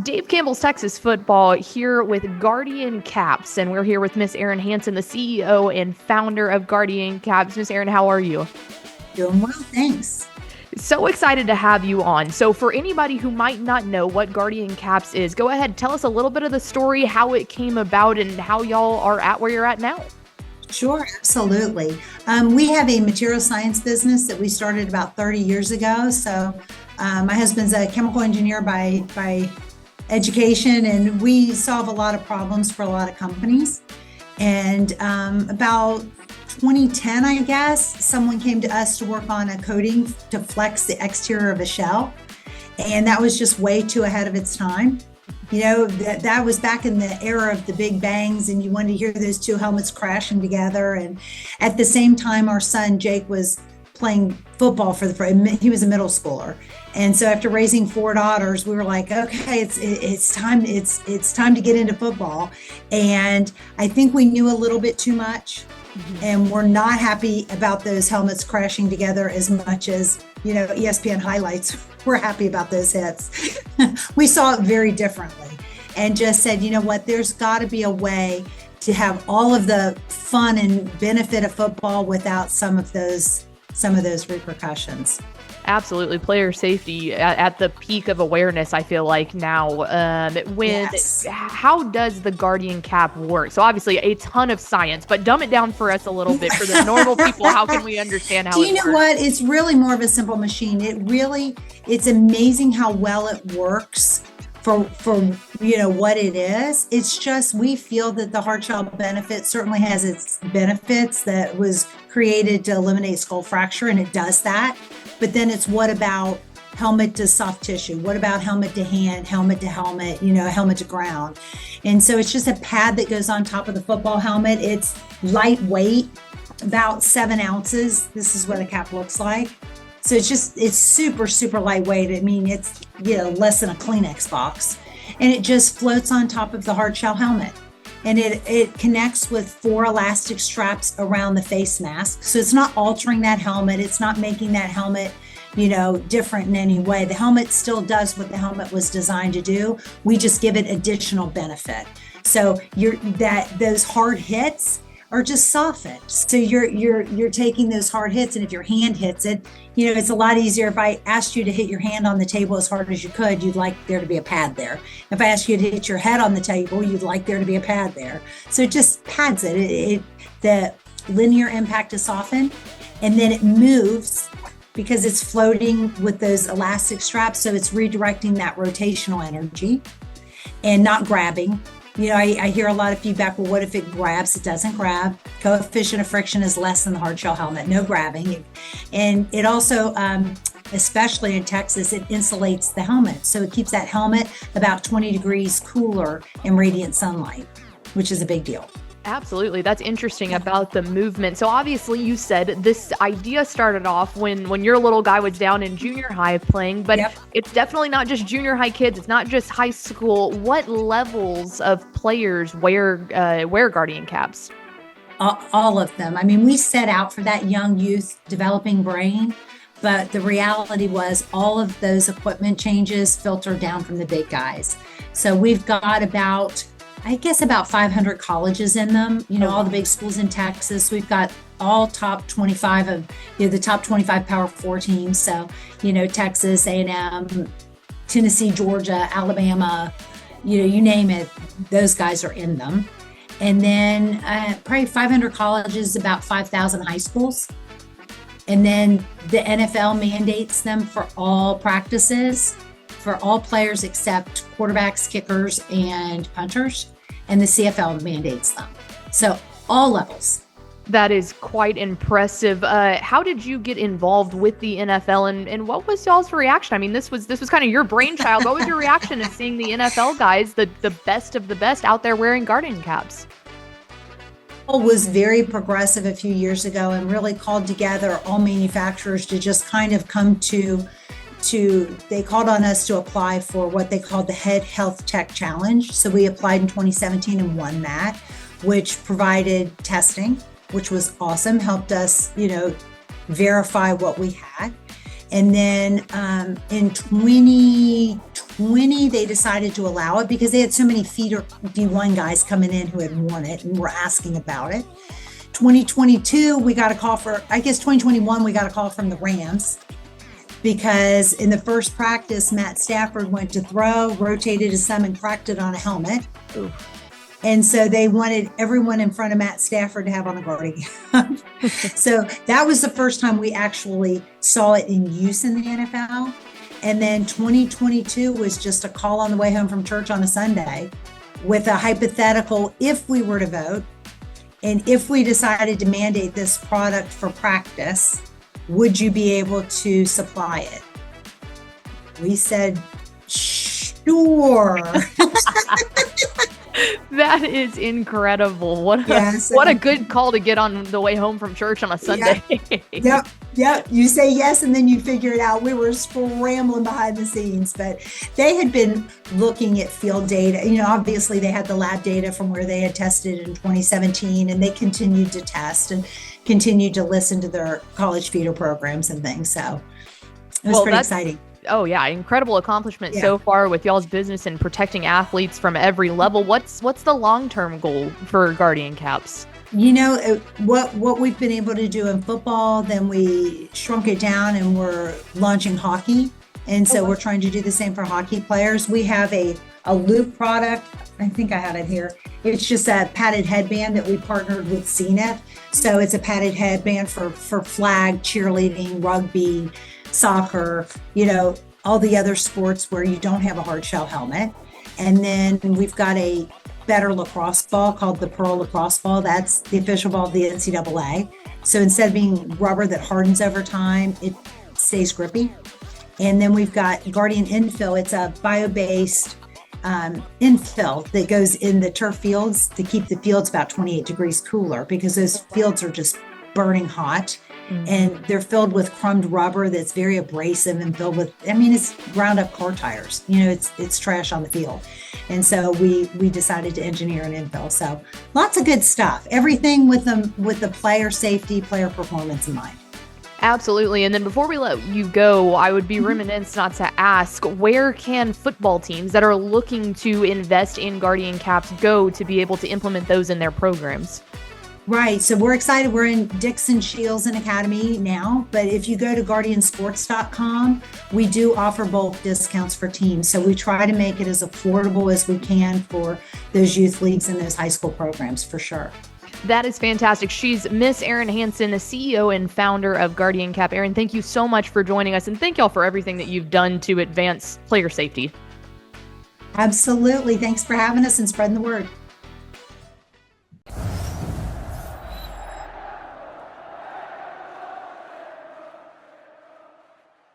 Dave Campbell's Texas Football here with Guardian Caps, and we're here with Miss Erin Hanson, the CEO and founder of Guardian Caps. Miss Erin, how are you? Doing well, thanks. So excited to have you on. So for anybody who might not know what Guardian Caps is, go ahead, tell us a little bit of the story, how it came about, and how y'all are at where you're at now. Sure, absolutely. We have a material science business that we started about 30 years ago. My husband's a chemical engineer by education, and we solve a lot of problems for a lot of companies. And about 2010, I guess, someone came to us to work on a coating to flex the exterior of a shell. And that was just way too ahead of its time. You know, that was back in the era of the big bangs, and you wanted to hear those two helmets crashing together. And at the same time, our son Jake was playing football he was a middle schooler. And so after raising four daughters, we were like, okay, it's time to get into football. And I think we knew a little bit too much. And we're not happy about those helmets crashing together as much as, ESPN highlights. We're happy about those hits. We saw it very differently and just said, you know what, there's got to be a way to have all of the fun and benefit of football without some of those repercussions. Absolutely. Player safety at the peak of awareness, I feel like now. Yes. How does the Guardian Cap work? So obviously a ton of science, but dumb it down for us a little bit for the normal people. How can we understand how Do it you know works? what? It's really more of a simple machine. It's amazing how well it works for what it is. It's just, we feel that the hard shell benefit certainly has its benefits, that was created to eliminate skull fracture, and it does that. But then it's, what about helmet to soft tissue? What about helmet to hand, helmet to helmet, helmet to ground? And so it's just a pad that goes on top of the football helmet. It's lightweight, about 7 ounces. This is what a cap looks like. So it's super, super lightweight. I mean, it's, less than a Kleenex box. And it just floats on top of the hard shell helmet. And it connects with 4 elastic straps around the face mask. So it's not altering that helmet. It's not making that helmet, different in any way. The helmet still does what the helmet was designed to do. We just give it additional benefit. So those hard hits are just softened. So you're taking those hard hits, and if your hand hits it, it's a lot easier. If I asked you to hit your hand on the table as hard as you could, you'd like there to be a pad there. If I asked you to hit your head on the table, you'd like there to be a pad there. So it just pads it. The linear impact is softened, and then it moves because it's floating with those elastic straps. So it's redirecting that rotational energy and not grabbing. I hear a lot of feedback, well, what if it grabs? It doesn't grab. Coefficient of friction is less than the hard shell helmet, no grabbing. And it also, especially in Texas, it insulates the helmet. So it keeps that helmet about 20 degrees cooler in radiant sunlight, which is a big deal. Absolutely. That's interesting about the movement. So obviously you said this idea started off when your little guy was down in junior high playing, but Yep. It's definitely not just junior high kids. It's not just high school. What levels of players wear Guardian Caps? All of them. I mean, we set out for that young youth developing brain, but the reality was all of those equipment changes filter down from the big guys. So we've got about 500 colleges in them, all the big schools in Texas. We've got all top 25 of the top 25 Power 4 teams. So, Texas, A&M, Tennessee, Georgia, Alabama, you name it, those guys are in them. And then probably 500 colleges, about 5,000 high schools. And then the NFL mandates them for all practices, for all players except quarterbacks, kickers, and punters, and the CFL mandates them. So all levels. That is quite impressive. How did you get involved with the NFL, and what was y'all's reaction? I mean, this was kind of your brainchild. What was your reaction to seeing the NFL guys, the best of the best, out there wearing Guardian Caps? Was very progressive a few years ago and really called together all manufacturers to just kind of come to they called on us to apply for what they called the Head Health Tech Challenge. So we applied in 2017 and won that, which provided testing, which was awesome, helped us, verify what we had. And then in 2020, they decided to allow it because they had so many feeder D1 guys coming in who had won it and were asking about it. 2022, we got a call for, I guess 2021, we got a call from the Rams because in the first practice, Matt Stafford went to throw, rotated his thumb and cracked it on a helmet. Ooh. And so they wanted everyone in front of Matt Stafford to have on a guarding cap. So that was the first time we actually saw it in use in the NFL. And then 2022 was just a call on the way home from church on a Sunday with a hypothetical, if we were to vote, and if we decided to mandate this product for practice, would you be able to supply it? We said, sure. That is incredible. What a good call to get on the way home from church on a Sunday. Yep. You say yes, and then you figure it out. We were scrambling behind the scenes, but they had been looking at field data. Obviously they had the lab data from where they had tested in 2017, and they continued to test and continued to listen to their college feeder programs and things. So it was pretty exciting. Oh yeah, incredible accomplishment so far with y'all's business and protecting athletes from every level. What's the long-term goal for Guardian Caps? What we've been able to do in football, then we shrunk it down and we're launching hockey. And so we're trying to do the same for hockey players. We have a loop product. I think I had it here. It's just a padded headband that we partnered with CNET. So it's a padded headband for flag, cheerleading, rugby, soccer, all the other sports where you don't have a hard shell helmet. And then we've got a better lacrosse ball called the Pearl Lacrosse Ball. That's the official ball of the NCAA. So instead of being rubber that hardens over time, it stays grippy. And then we've got Guardian Infill. It's a bio-based infill that goes in the turf fields to keep the fields about 28 degrees cooler because those fields are just burning hot. And they're filled with crumbed rubber that's very abrasive and filled with, it's ground up car tires. It's trash on the field. And so we decided to engineer an infill. So lots of good stuff. Everything with the player safety, player performance in mind. Absolutely. And then before we let you go, I would be remiss not to ask, where can football teams that are looking to invest in Guardian Caps go to be able to implement those in their programs? Right. So we're excited. We're in Dixon, Shields, and Academy now. But if you go to guardiansports.com, we do offer bulk discounts for teams. So we try to make it as affordable as we can for those youth leagues and those high school programs for sure. That is fantastic. She's Miss Erin Hanson, the CEO and founder of Guardian Cap. Erin, thank you so much for joining us, and thank y'all for everything that you've done to advance player safety. Absolutely. Thanks for having us and spreading the word.